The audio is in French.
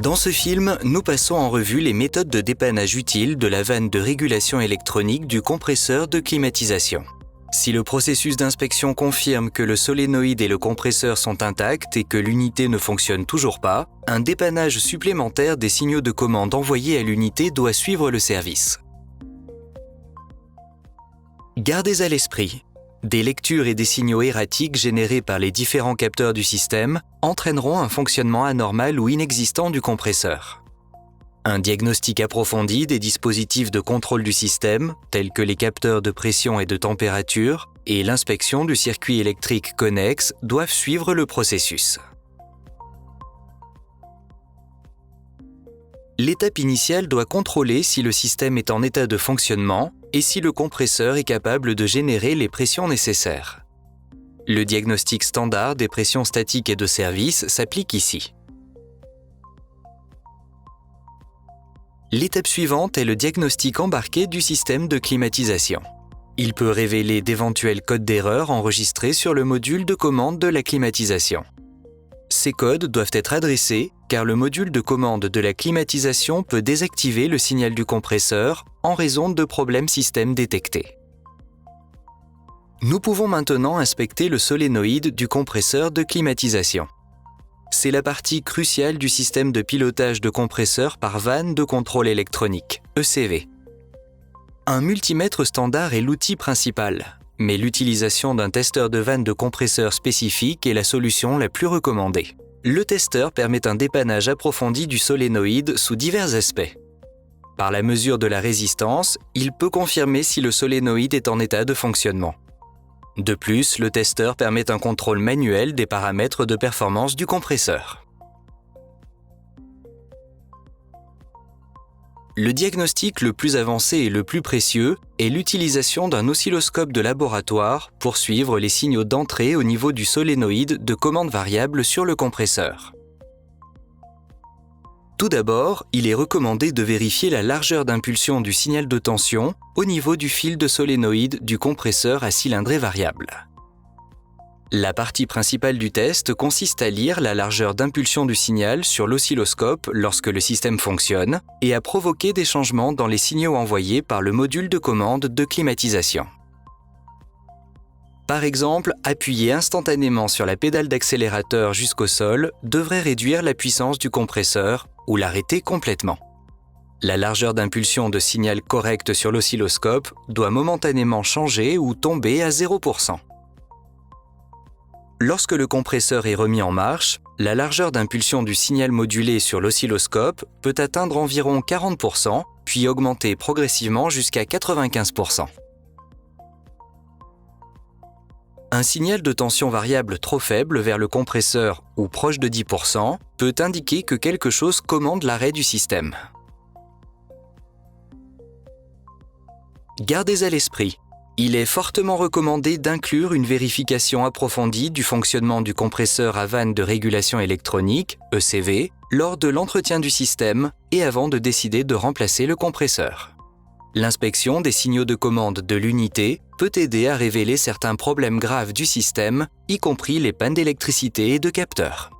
Dans ce film, nous passons en revue les méthodes de dépannage utiles de la vanne de régulation électronique du compresseur de climatisation. Si le processus d'inspection confirme que le solénoïde et le compresseur sont intacts et que l'unité ne fonctionne toujours pas, un dépannage supplémentaire des signaux de commande envoyés à l'unité doit suivre le service. Gardez à l'esprit, des lectures et des signaux erratiques générés par les différents capteurs du système entraîneront un fonctionnement anormal ou inexistant du compresseur. Un diagnostic approfondi des dispositifs de contrôle du système, tels que les capteurs de pression et de température, et l'inspection du circuit électrique connexe doivent suivre le processus. L'étape initiale doit contrôler si le système est en état de fonctionnement et si le compresseur est capable de générer les pressions nécessaires. Le diagnostic standard des pressions statiques et de service s'applique ici. L'étape suivante est le diagnostic embarqué du système de climatisation. Il peut révéler d'éventuels codes d'erreur enregistrés sur le module de commande de la climatisation. Ces codes doivent être adressés car le module de commande de la climatisation peut désactiver le signal du compresseur en raison de problèmes système détectés. Nous pouvons maintenant inspecter le solénoïde du compresseur de climatisation. C'est la partie cruciale du système de pilotage de compresseur par vanne de contrôle électronique, ECV. Un multimètre standard est l'outil principal, mais l'utilisation d'un testeur de vanne de compresseur spécifique est la solution la plus recommandée. Le testeur permet un dépannage approfondi du solénoïde sous divers aspects. Par la mesure de la résistance, il peut confirmer si le solénoïde est en état de fonctionnement. De plus, le testeur permet un contrôle manuel des paramètres de performance du compresseur. Le diagnostic le plus avancé et le plus précieux est l'utilisation d'un oscilloscope de laboratoire pour suivre les signaux d'entrée au niveau du solénoïde de commande variable sur le compresseur. Tout d'abord, il est recommandé de vérifier la largeur d'impulsion du signal de tension au niveau du fil de solénoïde du compresseur à cylindrée variable. La partie principale du test consiste à lire la largeur d'impulsion du signal sur l'oscilloscope lorsque le système fonctionne et à provoquer des changements dans les signaux envoyés par le module de commande de climatisation. Par exemple, appuyer instantanément sur la pédale d'accélérateur jusqu'au sol devrait réduire la puissance du compresseur ou l'arrêter complètement. La largeur d'impulsion de signal correcte sur l'oscilloscope doit momentanément changer ou tomber à 0%. Lorsque le compresseur est remis en marche, la largeur d'impulsion du signal modulé sur l'oscilloscope peut atteindre environ 40%, puis augmenter progressivement jusqu'à 95%. Un signal de tension variable trop faible vers le compresseur ou proche de 10% peut indiquer que quelque chose commande l'arrêt du système. Gardez à l'esprit, il est fortement recommandé d'inclure une vérification approfondie du fonctionnement du compresseur à vanne de régulation électronique, ECV, lors de l'entretien du système et avant de décider de remplacer le compresseur. L'inspection des signaux de commande de l'unité peut aider à révéler certains problèmes graves du système, y compris les pannes d'électricité et de capteurs.